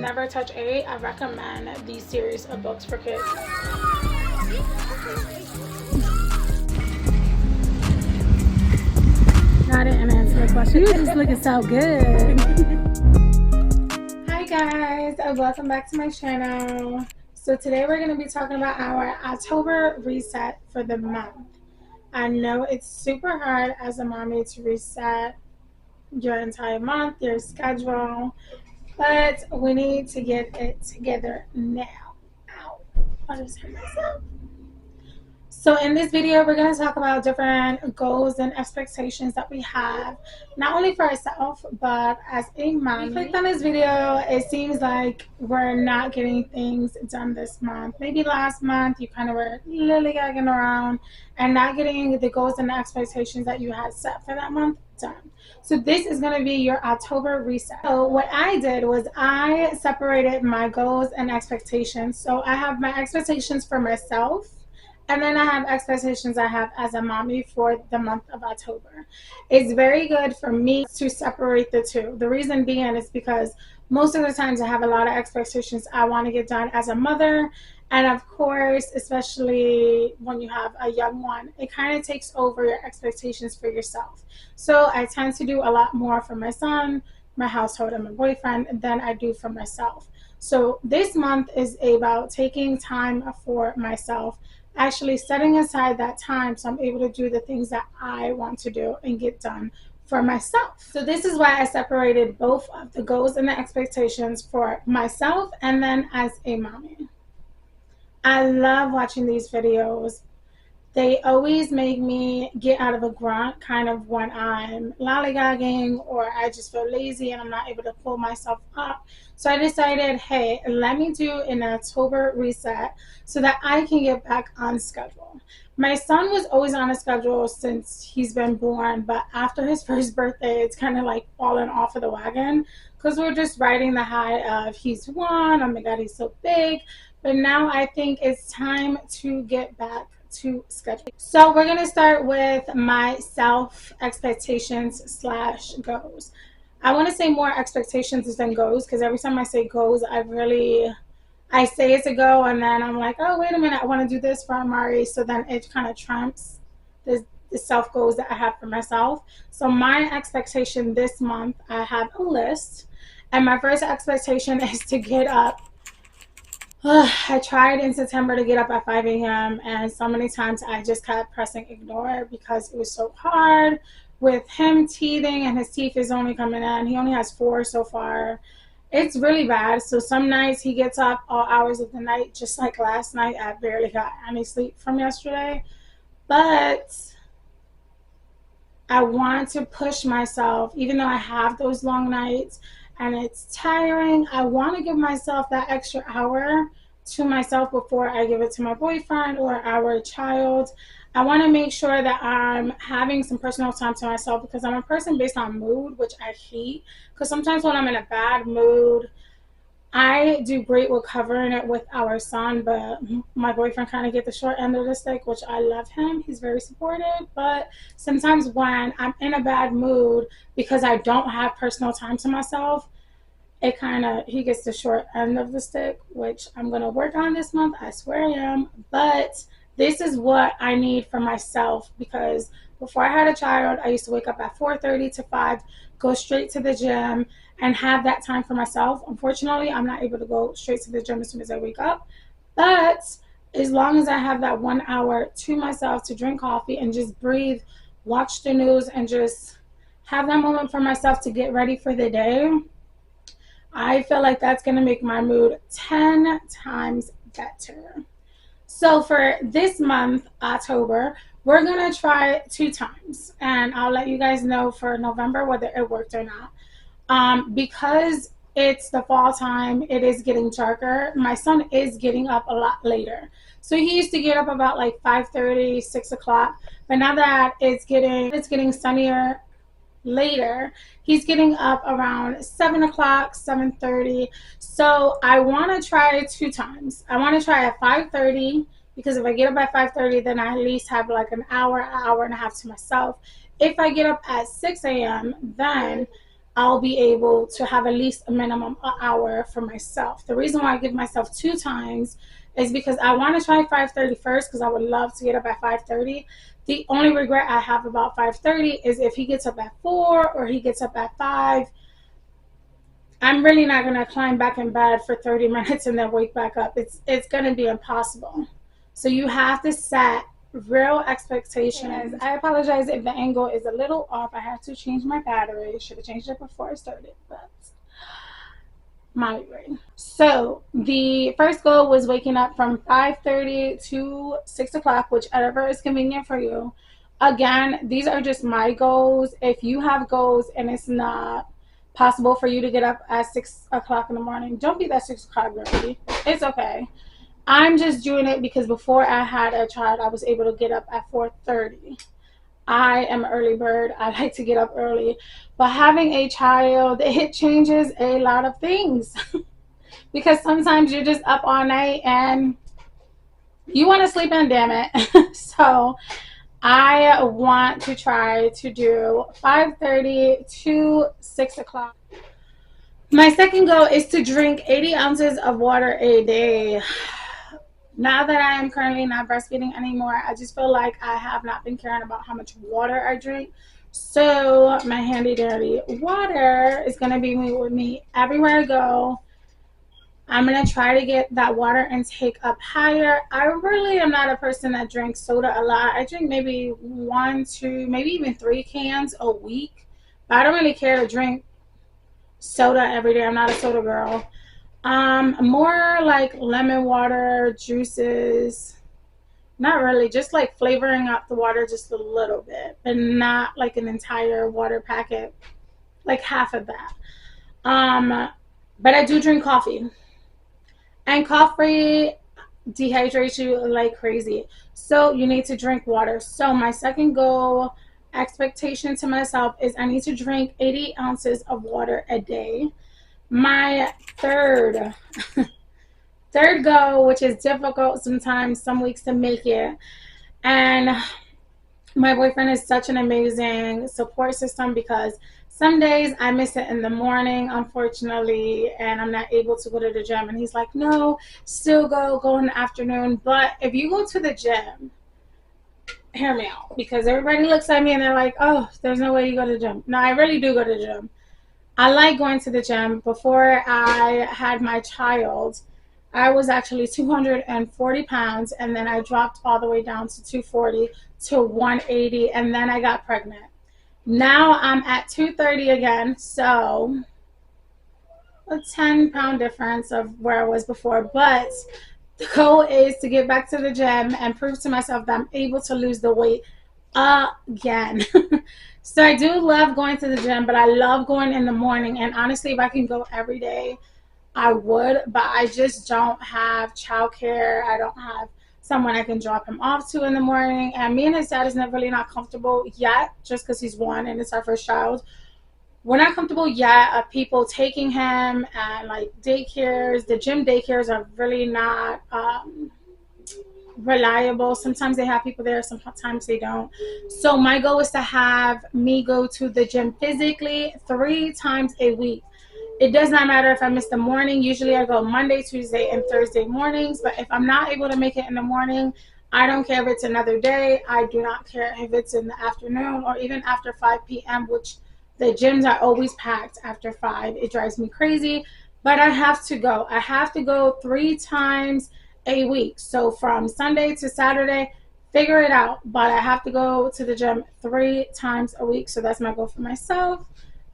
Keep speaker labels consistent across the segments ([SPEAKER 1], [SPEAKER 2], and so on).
[SPEAKER 1] never touch 8, I recommend these series of books for kids. I didn't answer the question. You just looking so good. Hi guys, welcome back to my channel. So today we're going to be talking about our October reset for the month. I know it's super hard as a mommy to reset your entire month, your schedule, but we need to get it together now. Ow, I just hurt myself. So in this video, we're going to talk about different goals and expectations that we have, not only for ourselves, but as a mom. If you clicked on this video, it seems like we're not getting things done this month. Maybe last month you kind of were lollygagging around and not getting the goals and the expectations that you had set for that month done. So this is going to be your October reset. So what I did was I separated my goals and expectations. So I have my expectations for myself, and then I have expectations I have as a mommy for the month of October. It's very good for me to separate the two. The reason being is because most of the times I have a lot of expectations I want to get done as a mother. And of course, especially when you have a young one, it kind of takes over your expectations for yourself. So I tend to do a lot more for my son, my household, and my boyfriend than I do for myself. So this month is about taking time for myself, actually setting aside that time so I'm able to do the things that I want to do and get done for myself. So this is why I separated both of the goals and the expectations for myself and then as a mommy. I love watching these videos. They always make me get out of a grunt kind of when I'm lollygagging or I just feel lazy and I'm not able to pull myself up. So I decided, hey, let me do an October reset so that I can get back on schedule. My son was always on a schedule since he's been born, but after his first birthday, it's kind of like falling off of the wagon because we're just riding the high of he's one, oh my God, he's so big. But now I think it's time to get back to schedule. So we're going to start with my self expectations / goals. I want to say more expectations than goals because every time I say goals, I say it's a go and then I'm like, oh, wait a minute, I want to do this for Amari. So then it kind of trumps the self goals that I have for myself. So my expectation this month, I have a list. And my first expectation is to get up. I tried in September to get up at 5 a.m. and so many times I just kept pressing ignore because it was so hard with him teething and his teeth is only coming in. He only has 4 so far. It's really bad. So some nights he gets up all hours of the night, just like last night. I barely got any sleep from yesterday. But I want to push myself, even though I have those long nights and it's tiring, I want to give myself that extra hour to myself before I give it to my boyfriend or our child. I want to make sure that I'm having some personal time to myself because I'm a person based on mood, which I hate. Because sometimes when I'm in a bad mood, I do great with covering it with our son, but my boyfriend kind of gets the short end of the stick, which I love him. He's very supportive, but sometimes when I'm in a bad mood because I don't have personal time to myself, he gets the short end of the stick, which I'm going to work on this month. I swear I am. But this is what I need for myself because before I had a child, I used to wake up at 4:30 to 5, go straight to the gym and have that time for myself. Unfortunately, I'm not able to go straight to the gym as soon as I wake up. But as long as I have that 1 hour to myself to drink coffee and just breathe, watch the news, and just have that moment for myself to get ready for the day, I feel like that's going to make my mood 10 times better. So for this month, October, we're going to try 2 times. And I'll let you guys know for November whether it worked or not. Because it's the fall time, it is getting darker. My son is getting up a lot later. So he used to get up about like 5:30, 6 o'clock. But now that it's getting sunnier later, he's getting up around 7 o'clock, 7:30. So I want to try 2 times. I want to try at 5:30 because if I get up at 5:30, then I at least have like an hour and a half to myself. If I get up at 6 a.m., then I'll be able to have at least a minimum an hour for myself. The reason why I give myself 2 times is because I want to try 5:30 first, because I would love to get up at 5:30. The only regret I have about 5:30 is if he gets up at 4 or he gets up at 5, I'm really not going to climb back in bed for 30 minutes and then wake back up. It's going to be impossible. So you have to set real expectations. I apologize if the angle is a little off. I have to change my battery. Should have changed it before I started, but migraine. So the first goal was waking up from 5:30 to 6 o'clock, whichever is convenient for you. Again, these are just my goals. If you have goals and it's not possible for you to get up at 6 o'clock in the morning, don't be that 6 o'clock girly. It's okay. I'm just doing it because before I had a child, I was able to get up at 4:30. I am an early bird. I like to get up early. But having a child, it changes a lot of things. Because sometimes you're just up all night and you want to sleep in, damn it. So I want to try to do 5:30 to 6 o'clock. My second goal is to drink 80 ounces of water a day. Now that I am currently not breastfeeding anymore, I just feel like I have not been caring about how much water I drink. So my handy dandy water is going to be with me everywhere I go. I'm going to try to get that water intake up higher. I really am not a person that drinks soda a lot. I drink maybe 1, 2, maybe even 3 cans a week. But I don't really care to drink soda every day. I'm not a soda girl. More like lemon water, juices. Not really, just like flavoring up the water just a little bit, but not like an entire water packet, like half of that. But I do drink coffee, and coffee dehydrates you like crazy. So you need to drink water. So my second goal, expectation to myself, is I need to drink 80 ounces of water a day. My third goal, which is difficult sometimes, some weeks to make it, and my boyfriend is such an amazing support system, because some days I miss it in the morning, unfortunately, and I'm not able to go to the gym, and he's like, no, still go in the afternoon. But if you go to the gym, hear me out, because everybody looks at me and they're like, oh, there's no way you go to the gym. No, I really do go to the gym. I like going to the gym. Before I had my child, I was actually 240 pounds, and then I dropped all the way down to 240 to 180, and then I got pregnant. Now I'm at 230 again, so a 10-pound difference of where I was before. But the goal is to get back to the gym and prove to myself that I'm able to lose the weight again. So I do love going to the gym, but I love going in the morning. And honestly, if I can go every day, I would, but I just don't have childcare. I don't have someone I can drop him off to in the morning. And me and his dad is not really not comfortable yet, just because he's 1 and it's our first child. We're not comfortable yet of people taking him, and like daycares. The gym daycares are really not reliable. Sometimes they have people there, sometimes they don't. So my goal is to have me go to the gym physically 3 times a week. It does not matter if I miss the morning. Usually I go Monday, Tuesday, and Thursday mornings. But if I'm not able to make it in the morning, I don't care if it's another day. I do not care if it's in the afternoon or even after 5 p.m., which the gyms are always packed after 5. It drives me crazy. But I have to go. I have to go 3 times a week. So from Sunday to Saturday, figure it out. But I have to go to the gym 3 times a week. So that's my goal for myself.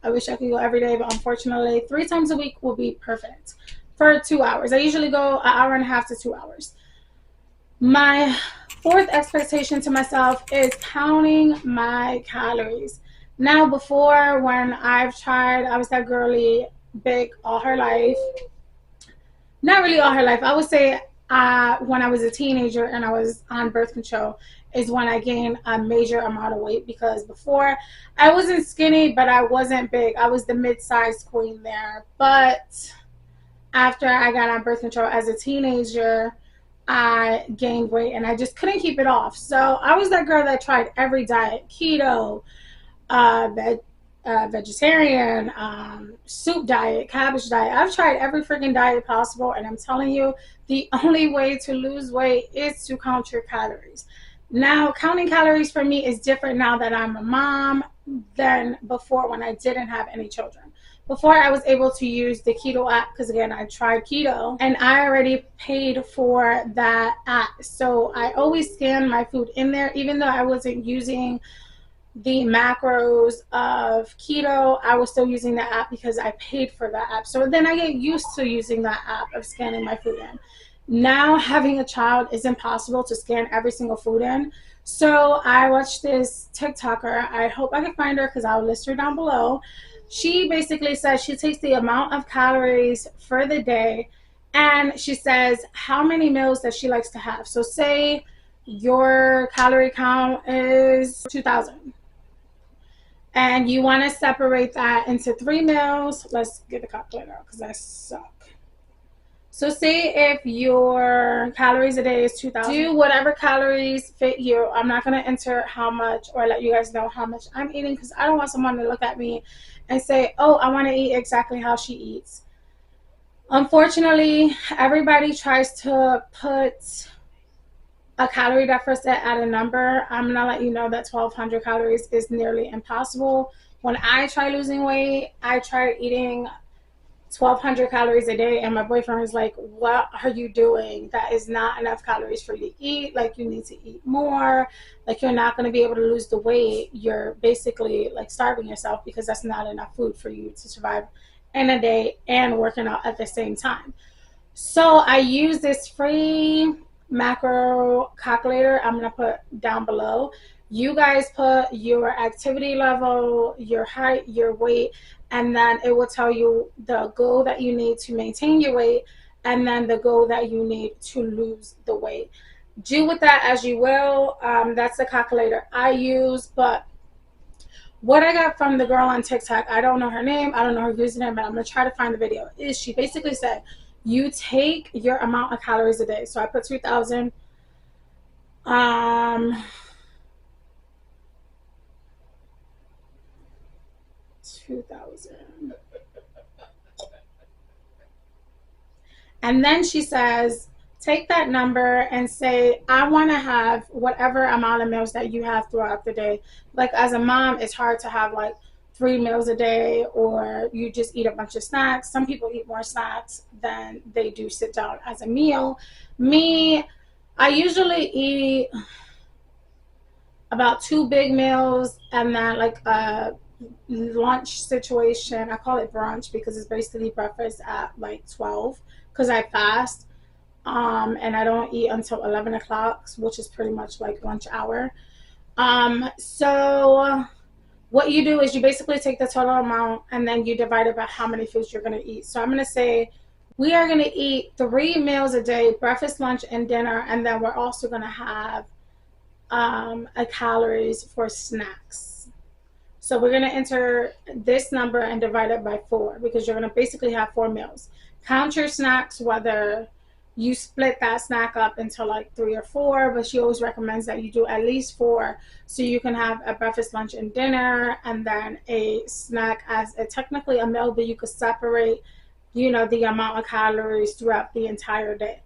[SPEAKER 1] I wish I could go every day, but unfortunately 3 times a week will be perfect for 2 hours. I usually go an hour and a half to 2 hours. My fourth expectation to myself is counting my calories. Now, before, when I've tried, I was that girly big all her life. Not really all her life. I would say when I was a teenager and I was on birth control is when I gained a major amount of weight, because before I wasn't skinny, but I wasn't big. I was the mid-sized queen there. But after I got on birth control as a teenager, I gained weight and I just couldn't keep it off. So I was that girl that tried every diet, keto, vegetarian, soup diet, cabbage diet. I've tried every freaking diet possible, and I'm telling you, the only way to lose weight is to count your calories. Now, counting calories for me is different now that I'm a mom than before when I didn't have any children. Before, I was able to use the keto app because, again, I tried keto and I already paid for that app. So I always scan my food in there, even though I wasn't using the macros of keto. I was still using the app because I paid for that app. So then I get used to using that app of scanning my food in. Now having a child is impossible to scan every single food in. So I watched this TikToker. I hope I can find her because I'll list her down below. She basically says she takes the amount of calories for the day and she says how many meals that she likes to have. So say your calorie count is 2,000 and you want to separate that into 3 meals. Let's get the calculator out because I suck. So say if your calories a day is 2,000, do whatever calories fit you. I'm not going to enter how much or let you guys know how much I'm eating because I don't want someone to look at me and say, oh, I want to eat exactly how she eats. Unfortunately, everybody tries to put a calorie deficit at a number. I'm going to let you know that 1,200 calories is nearly impossible. When I try losing weight, I tried eating 1,200 calories a day and my boyfriend was like, what are you doing? That is not enough calories for you to eat. Like, you need to eat more. Like, you're not going to be able to lose the weight. You're basically like starving yourself because that's not enough food for you to survive in a day and working out at the same time. So I use this free macro calculator I'm going to put down below. You guys put your activity level, your height, your weight, and then it will tell you the goal that you need to maintain your weight and then the goal that you need to lose the weight. Do with that as you will. That's the calculator I use, but what I got from the girl on TikTok, I don't know her name, I don't know her username, but I'm going to try to find the video, is she basically said, you take your amount of calories a day. So I put 2,000. 2,000. And then she says, take that number and say, I want to have whatever amount of meals that you have throughout the day. Like, as a mom, it's hard to have like 3 meals a day, or you just eat a bunch of snacks. Some people eat more snacks than they do sit down as a meal. Me, I usually eat about 2 big meals and then like a lunch situation. I call it brunch because it's basically breakfast at like 12 because I fast. And I don't eat until 11 o'clock, which is pretty much like lunch hour. So what you do is you basically take the total amount and then you divide it by how many foods you're going to eat. So I'm going to say we are going to eat 3 meals a day, breakfast, lunch, and dinner, and then we're also going to have a calories for snacks. So we're going to enter this number and divide it by 4 because you're going to basically have 4 meals. Count your snacks, whether you split that snack up into like 3 or 4, but she always recommends that you do at least 4 so you can have a breakfast, lunch, and dinner, and then a snack as technically a meal, but you could separate, you know, the amount of calories throughout the entire day.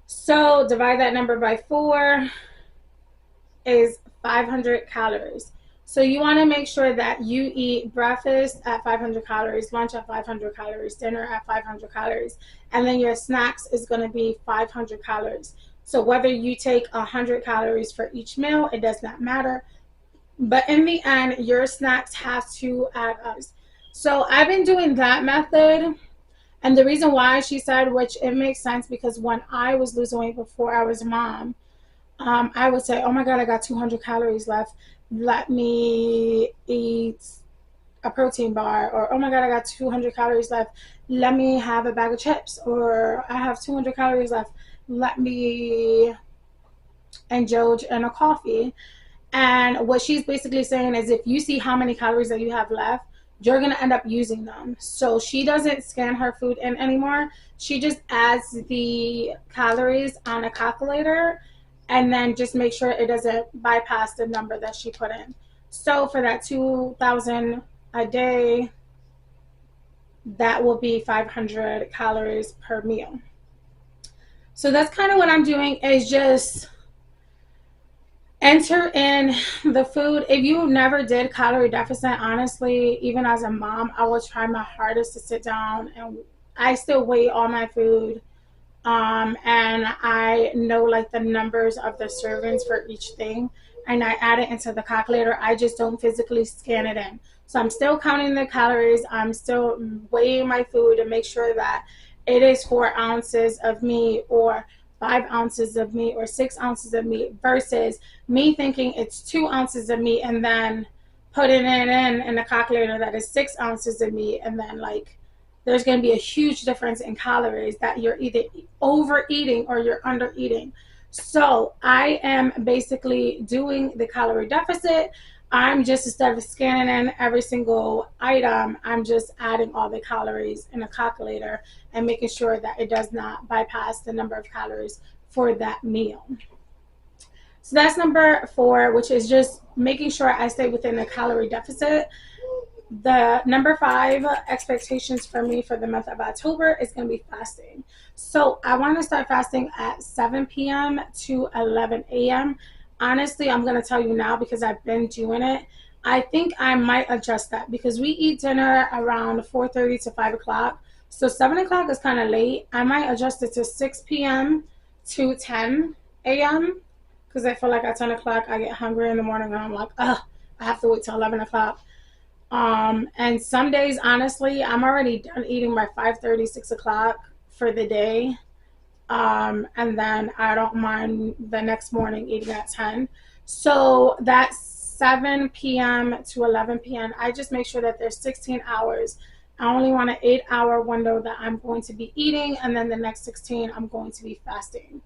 [SPEAKER 1] So divide that number by 4 is 500 calories. So you want to make sure that you eat breakfast at 500 calories, lunch at 500 calories, dinner at 500 calories, and then your snacks is going to be 500 calories. So whether you take 100 calories for each meal, it does not matter. But in the end, your snacks have to add up. So I've been doing that method. And the reason why she said, which it makes sense, because when I was losing weight before I was a mom, I would say, oh my God, I got 200 calories left. Let me eat a protein bar. Or, oh my God, I got 200 calories left. Let me have a bag of chips. Or, I have 200 calories left. Let me indulge in a coffee. And what she's basically saying is if you see how many calories that you have left, you're going to end up using them. So she doesn't scan her food in anymore. She just adds the calories on a calculator and then just make sure it doesn't bypass the number that she put in. So for that 2,000 a day, that will be 500 calories per meal. So that's kind of what I'm doing, is just enter in the food. If you never did calorie deficit, honestly, even as a mom, I will try my hardest to sit down, and I still weigh all my food. And I know like the numbers of the servings for each thing, and I add it into the calculator. I just don't physically scan it in. So I'm still counting the calories. I'm still weighing my food to make sure that it is 4 ounces of meat, or 5 ounces of meat, or 6 ounces of meat, versus me thinking it's 2 ounces of meat and then putting it in the calculator that is 6 ounces of meat, and then like there's going to be a huge difference in calories that you're either overeating or you're under eating. So I am basically doing the calorie deficit. I'm just, instead of scanning in every single item, I'm just adding all the calories in a calculator and making sure that it does not bypass the number of calories for that meal. So that's number 4, which is just making sure I stay within a calorie deficit. The number 5 expectations for me for the month of October is going to be fasting. So I want to start fasting at 7 p.m. to 11 a.m. Honestly, I'm going to tell you now, because I've been doing it. I think I might adjust that, because we eat dinner around 4:30 to 5 o'clock. So 7 o'clock is kind of late. I might adjust it to 6 p.m. to 10 a.m. because I feel like at 10 o'clock I get hungry in the morning and I'm like, ugh, I have to wait till 11 o'clock. And some days, honestly, I'm already done eating by 5:30, 6 o'clock for the day. And then I don't mind the next morning eating at 10. So that's 7 p.m. to 11 p.m. I just make sure that there's 16 hours. I only want an 8-hour window that I'm going to be eating, and then the next 16 I'm going to be fasting.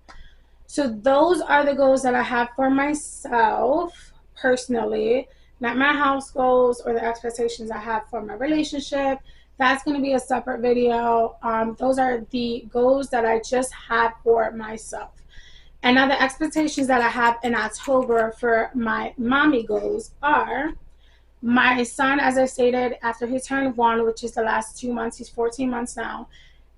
[SPEAKER 1] So those are the goals that I have for myself personally, not my house goals or the expectations I have for my relationship. That's going to be a separate video. Those are the goals that I just have for myself. And now the expectations that I have in October for my mommy goals are: my son, as I stated, after he turned 1, which is the last 2 months, he's 14 months now,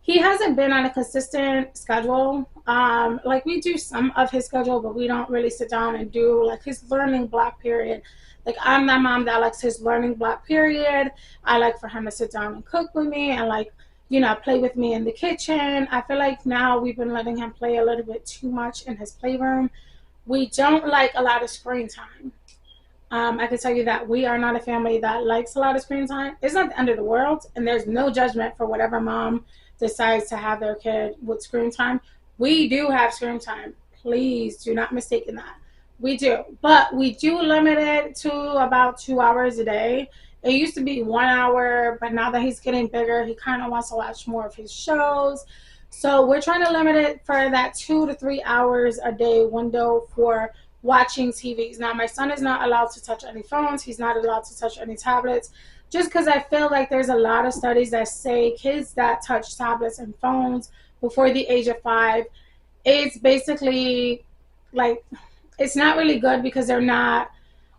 [SPEAKER 1] he hasn't been on a consistent schedule. Like, we do some of his schedule, but we don't really sit down and do like his learning block period. Like, I'm that mom that likes his learning block period. I like for him to sit down and cook with me and, like, you know, play with me in the kitchen. I feel like now we've been letting him play a little bit too much in his playroom. We don't like a lot of screen time. I can tell you that we are not a family that likes a lot of screen time. It's not the end of the world, and there's no judgment for whatever mom decides to have their kid with screen time. We do have screen time. Please do not mistake in that. We do. But we do limit it to about 2 hours a day. It used to be 1 hour, but now that he's getting bigger, he kind of wants to watch more of his shows. So we're trying to limit it for that 2 to 3 hours a day window for watching TVs. Now, my son is not allowed to touch any phones. He's not allowed to touch any tablets, just because I feel like there's a lot of studies that say kids that touch tablets and phones before the age of 5, it's basically like, it's not really good, because they're not,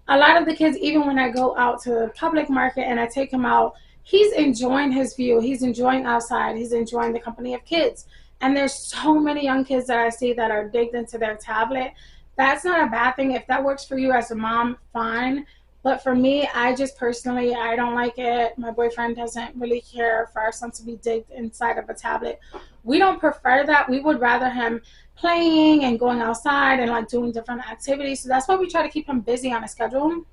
[SPEAKER 1] a lot of the kids, even when I go out to the public market and I take him out, he's enjoying his view. He's enjoying outside. He's enjoying the company of kids. And there's so many young kids that I see that are digged into their tablet. That's not a bad thing. If that works for you as a mom, fine. But for me, I just personally, I don't like it. My boyfriend doesn't really care for our son to be digged inside of a tablet. We don't prefer that. We would rather him playing and going outside and like doing different activities. So that's why we try to keep him busy on a schedule.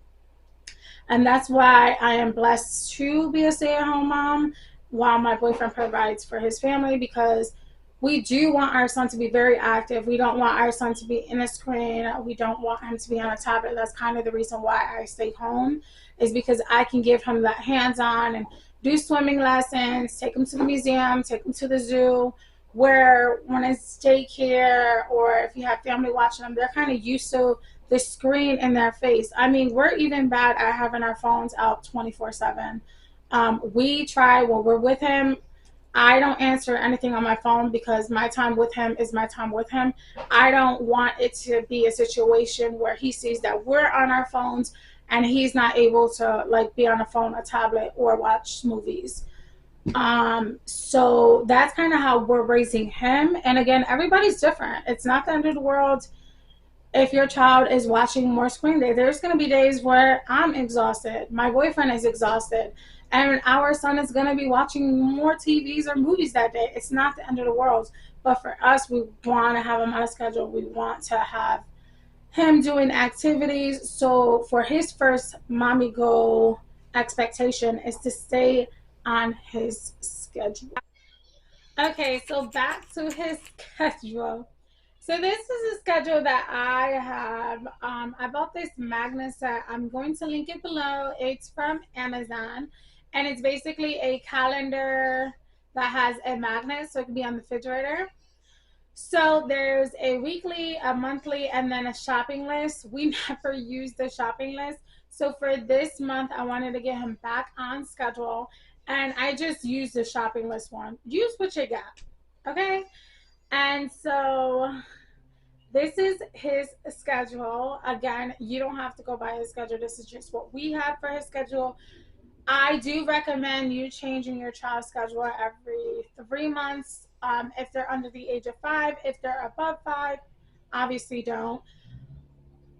[SPEAKER 1] And that's why I am blessed to be a stay-at-home mom while my boyfriend provides for his family, because we do want our son to be very active. We don't want our son to be in a screen. We don't want him to be on a tablet. That's kind of the reason why I stay home, is because I can give him that hands-on and do swimming lessons, take him to the museum, take him to the zoo, where when it's daycare or if you have family watching them, they're kind of used to the screen in their face. I mean, we're even bad at having our phones out 24/7. We try when we're with him. I don't answer anything on my phone, because my time with him is my time with him. I don't want it to be a situation where he sees that we're on our phones and he's not able to like be on a phone, a tablet, or watch movies. So that's kind of how we're raising him. And again, everybody's different. It's not the end of the world if your child is watching more screen day. There's going to be days where I'm exhausted, my boyfriend is exhausted, and our son is going to be watching more TVs or movies that day. It's not the end of the world. But for us, we want to have him on a schedule. We want to have him doing activities. So for his first mommy goal expectation is to stay on his schedule. Okay, so back to his schedule. So this is a schedule that I have. I bought this magnet set. I'm going to link it below. It's from Amazon, and it's basically a calendar that has a magnet, so it can be on the refrigerator. So there's a weekly, a monthly, and then a shopping list. We never use the shopping list. So for this month, I wanted to get him back on schedule, and I just used the shopping list one. Use what you got, okay? And so this is his schedule. Again, you don't have to go by his schedule. This is just what we have for his schedule. I do recommend you changing your child's schedule every 3 months. If they're under the age of 5, if they're above 5, obviously don't.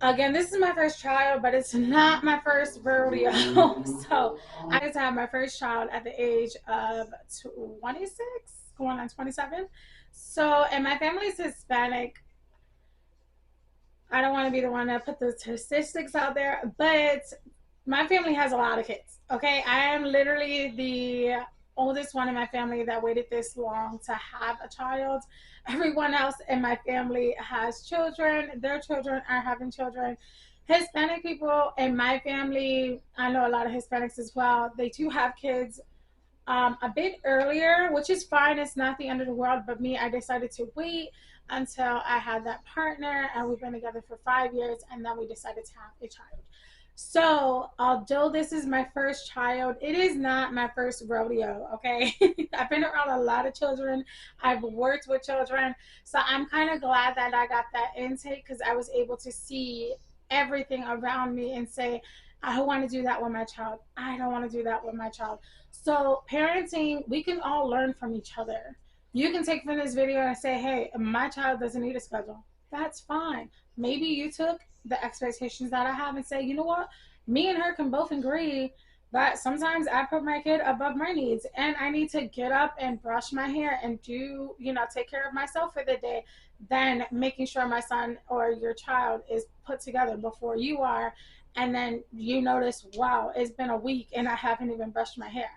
[SPEAKER 1] Again, this is my first child, but it's not my first rodeo. So I just had my first child at the age of 26, going on 27. So, and my family is Hispanic. I don't want to be the one that put the statistics out there, but my family has a lot of kids. Okay, I am literally the oldest one in my family that waited this long to have a child. Everyone else in my family has children. Their children are having children. Hispanic people in my family, I know a lot of Hispanics as well, they do have kids a bit earlier, which is fine. It's not the end of the world. But me, I decided to wait until I had that partner, and we've been together for 5 years, and then we decided to have a child. So although this is my first child, it is not my first rodeo, okay? I've been around a lot of children. I've worked with children. So I'm kind of glad that I got that intake, because I was able to see everything around me and say, I want to do that with my child. I don't want to do that with my child. So parenting, we can all learn from each other. You can take from this video and say, hey, my child doesn't need a schedule. That's fine. Maybe you took the expectations that I have and say, you know what? Me and her can both agree that sometimes I put my kid above my needs, and I need to get up and brush my hair and do, take care of myself for the day, than making sure my son or your child is put together before you are. And then you notice, wow, it's been a week and I haven't even brushed my hair.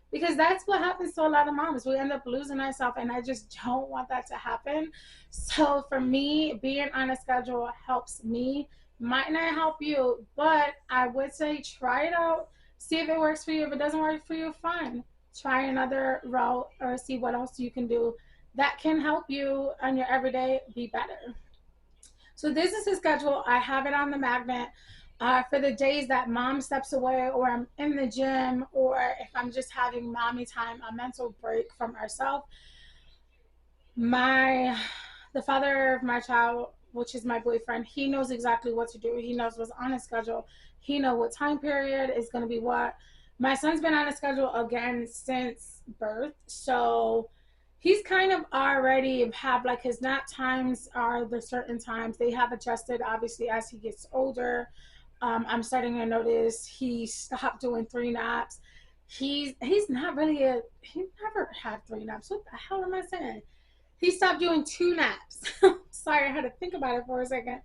[SPEAKER 1] Because that's what happens to a lot of moms. We end up losing ourselves, and I just don't want that to happen. So for me, being on a schedule helps me. Might not help you, but I would say try it out. See if it works for you. If it doesn't work for you, fine. Try another route or see what else you can do that can help you on your everyday be better. So this is the schedule. I have it on the magnet. For the days that mom steps away, or I'm in the gym, or if I'm just having mommy time, a mental break from ourselves. The father of my child, which is my boyfriend, he knows exactly what to do. He knows what's on his schedule. He knows what time period is going to be what. My son's been on a schedule again since birth, so he's kind of already have like his nap times are the certain times. They have adjusted obviously as he gets older. I'm starting to notice he stopped doing 3 naps. He's not really he never had 3 naps. What the hell am I saying? He stopped doing 2 naps. Sorry, I had to think about it for a second.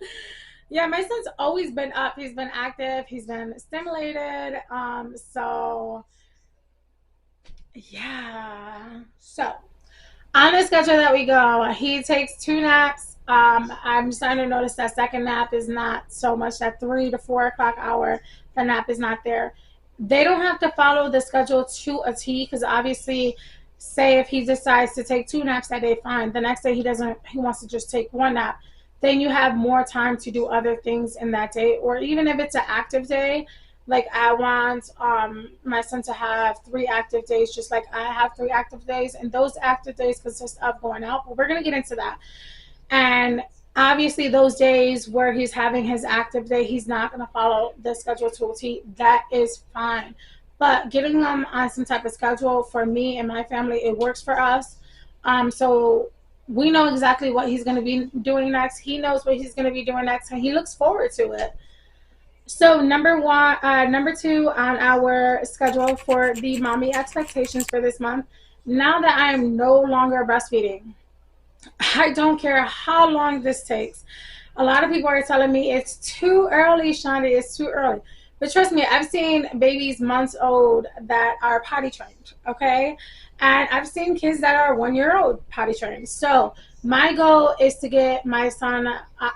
[SPEAKER 1] Yeah, my son's always been up. He's been active. He's been stimulated. So yeah. So on the schedule that we go, he takes 2 naps. I'm starting to notice that second nap is not so much. That 3 to 4 o'clock hour, the nap is not there. They don't have to follow the schedule to a T, because obviously, say if he decides to take 2 naps that day, fine. The next day he doesn't. He wants to just take 1 nap. Then you have more time to do other things in that day, or even if it's an active day. Like I want my son to have 3 active days, just like I have 3 active days, and those active days consist of going out. But we're gonna get into that. And Obviously, those days where he's having his active day, he's not going to follow the schedule to a T. That is fine. But getting him on some type of schedule for me and my family, it works for us. So we know exactly what he's going to be doing next. He knows what he's going to be doing next, and he looks forward to it. So number two on our schedule for the mommy expectations for this month. Now that I am no longer breastfeeding, I don't care how long this takes. A lot of people are telling me it's too early, Shonda, it's too early. But trust me, I've seen babies months old that are potty trained, okay? And I've seen kids that are 1 year old potty trained. So my goal is to get my son,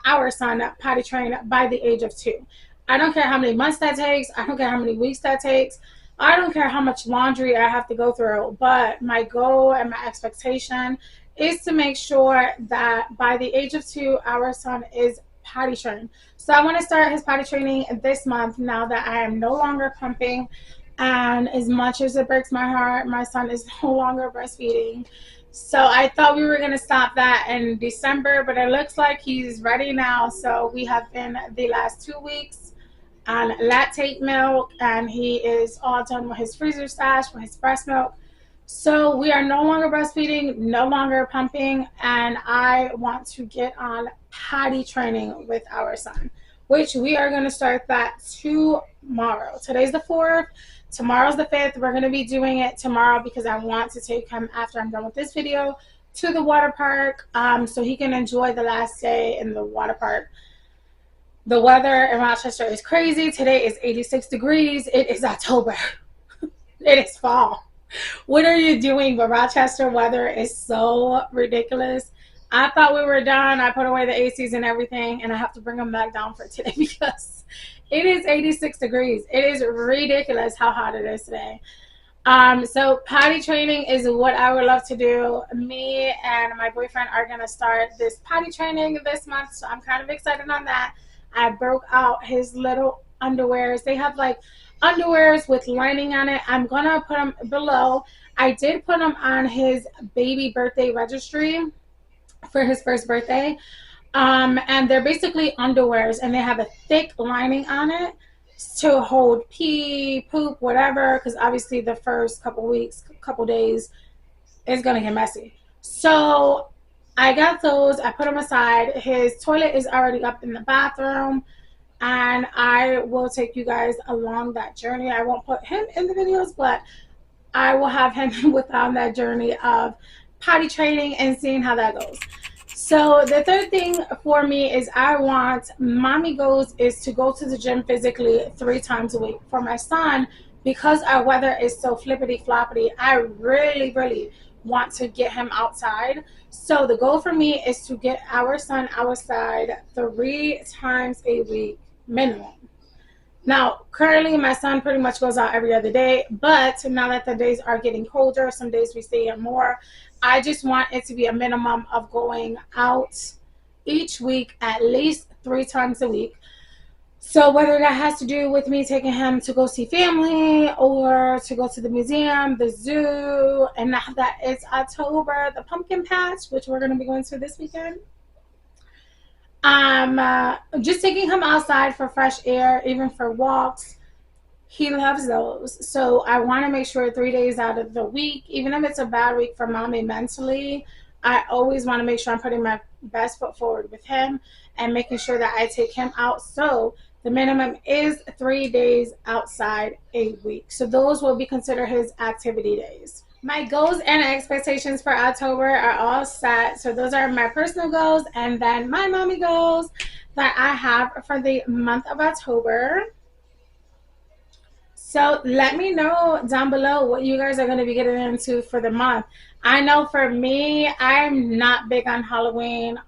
[SPEAKER 1] our son, potty trained by the age of 2. I don't care how many months that takes. I don't care how many weeks that takes. I don't care how much laundry I have to go through. But my goal and my expectation is to make sure that by the age of 2, our son is potty trained. So I want to start his potty training this month now that I am no longer pumping. And as much as it breaks my heart, my son is no longer breastfeeding. So I thought we were going to stop that in December, but it looks like he's ready now. So we have been the last 2 weeks on lactate milk, and he is all done with his freezer stash for his breast milk. So we are no longer breastfeeding, no longer pumping, and I want to get on potty training with our son, which we are going to start that tomorrow. Today's the 4th. Tomorrow's the 5th. We're going to be doing it tomorrow because I want to take him, after I'm done with this video, to the water park so he can enjoy the last day in the water park. The weather in Rochester is crazy. Today is 86 degrees. It is October. It is fall. What are you doing? But Rochester weather is so ridiculous. I thought we were done. I put away the ACs and everything, and I have to bring them back down for today because it is 86 degrees. It is ridiculous how hot it is today. So potty training is what I would love to do. Me and my boyfriend are going to start this potty training this month, so I'm kind of excited on that. I broke out his little underwears. They have like underwears with lining on it. I'm going to put them below. I did put them on his baby birthday registry for his first birthday. And they're basically underwears, and they have a thick lining on it to hold pee, poop, whatever, because obviously the first couple weeks, couple days is going to get messy. So I got those. I put them aside. His toilet is already up in the bathroom, and I will take you guys along that journey. I won't put him in the videos, but I will have him with on that journey of potty training and seeing how that goes. So the third thing for me is I want mommy goals is to go to the gym physically 3 times a week. For my son, because our weather is so flippity floppity, I really want to get him outside. So the goal for me is to get our son outside 3 times a week minimum. Now, currently my son pretty much goes out every other day, but now that the days are getting colder, some days we stay in more, I just want it to be a minimum of going out each week at least 3 times a week. So whether that has to do with me taking him to go see family or to go to the museum, the zoo, and now that it's October, the pumpkin patch, which we're going to be going to this weekend. Just taking him outside for fresh air, even for walks. He loves those. So I want to make sure 3 days out of the week, even if it's a bad week for mommy mentally, I always want to make sure I'm putting my best foot forward with him and making sure that I take him out. So the minimum is 3 days outside a week. So those will be considered his activity days. My goals and expectations for October are all set. So those are my personal goals and then my mommy goals that I have for the month of October. So let me know down below what you guys are going to be getting into for the month. I know for me, I'm not big on Halloween.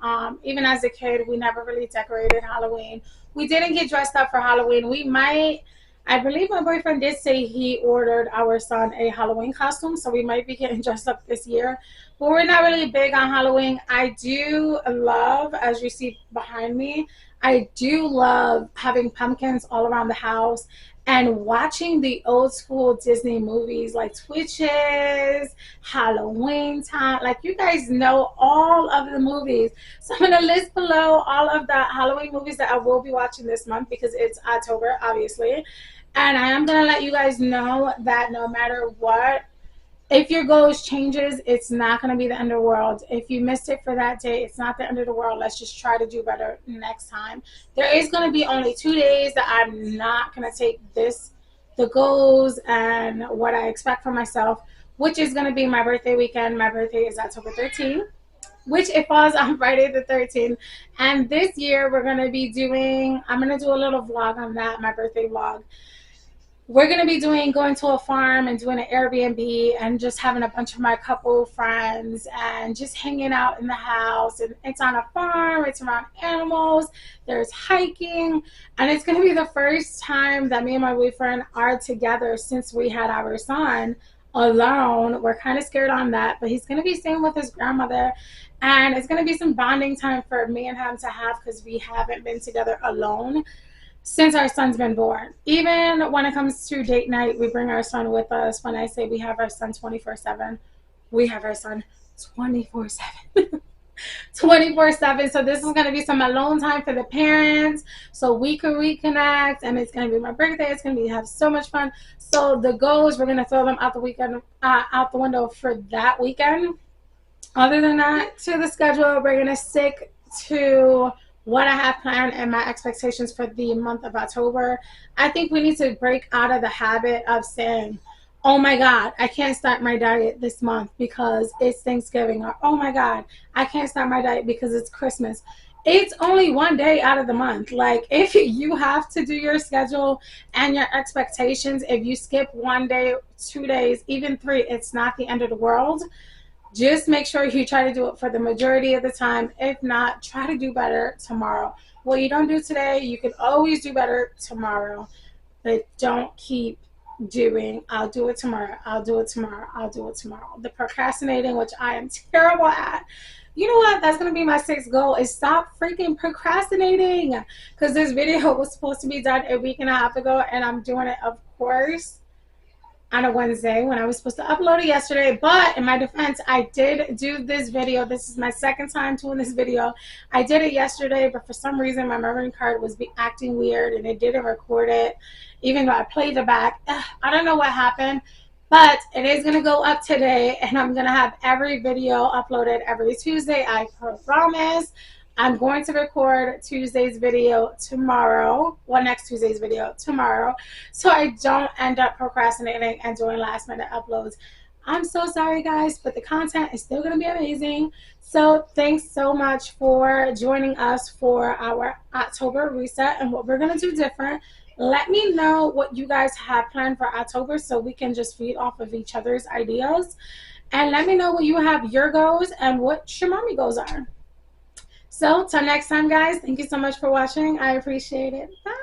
[SPEAKER 1] Even as a kid, we never really decorated Halloween. We didn't get dressed up for Halloween. We might, I believe my boyfriend did say he ordered our son a Halloween costume, so we might be getting dressed up this year. But we're not really big on Halloween. I do love, as you see behind me, I do love having pumpkins all around the house and watching the old school Disney movies like Twitches, Halloween Time. Like, you guys know all of the movies. So I'm going to list below all of the Halloween movies that I will be watching this month because it's October, obviously. And I am going to let you guys know that no matter what, if your goals changes, it's not going to be the end of the world. If you missed it for that day, it's not the end of the world. Let's just try to do better next time. There is going to be only 2 days that I'm not going to take the goals and what I expect from myself, which is going to be my birthday weekend. My birthday is October 13th, which it falls on Friday the 13th. And this year we're going to be I'm going to do a little vlog on that, my birthday vlog. We're going to be going to a farm and doing an Airbnb and just having a bunch of my couple friends and just hanging out in the house. And it's on a farm, it's around animals, there's hiking, and it's going to be the first time that me and my boyfriend are together since we had our son alone. We're kind of scared on that, but he's going to be staying with his grandmother, and it's going to be some bonding time for me and him to have because we haven't been together alone since our son's been born. Even when it comes to date night, we bring our son with us. When I say we have our son 24/7, we have our son 24/7. 24/7. So this is going to be some alone time for the parents so we can reconnect, and it's going to be my birthday. It's going to have so much fun. So the goals, we're going to throw them out the window for that weekend. Other than that, to the schedule, we're going to stick to what I have planned and my expectations for the month of October. I think we need to break out of the habit of saying, oh my God, I can't start my diet this month because it's Thanksgiving, or oh my God, I can't start my diet because it's Christmas. It's only one day out of the month. Like, if you have to do your schedule and your expectations, if you skip 1 day, 2 days, even 3, it's not the end of the world. Just make sure you try to do it for the majority of the time. If not, try to do better tomorrow. What you don't do today, you can always do better tomorrow. But don't keep doing, I'll do it tomorrow, I'll do it tomorrow, I'll do it tomorrow. The procrastinating, which I am terrible at. You know what? That's going to be my 6th goal, is stop freaking procrastinating. Because this video was supposed to be done a week and a half ago, and I'm doing it, of course, on a Wednesday when I was supposed to upload it yesterday. But in my defense, I did do this video. This is my 2nd time doing this video. I did it yesterday, but for some reason my memory card was acting weird and it didn't record it, even though I played it back. I don't know what happened, but it is going to go up today, and I'm going to have every video uploaded every Tuesday, I promise. I'm going to record Tuesday's video tomorrow, well, next Tuesday's video tomorrow, so I don't end up procrastinating and doing last minute uploads. I'm so sorry, guys, but the content is still going to be amazing. So thanks so much for joining us for our October reset and what we're going to do different. Let me know what you guys have planned for October so we can just feed off of each other's ideas. And let me know what you have your goals and what your mommy goals are. So, till next time, guys, thank you so much for watching. I appreciate it. Bye.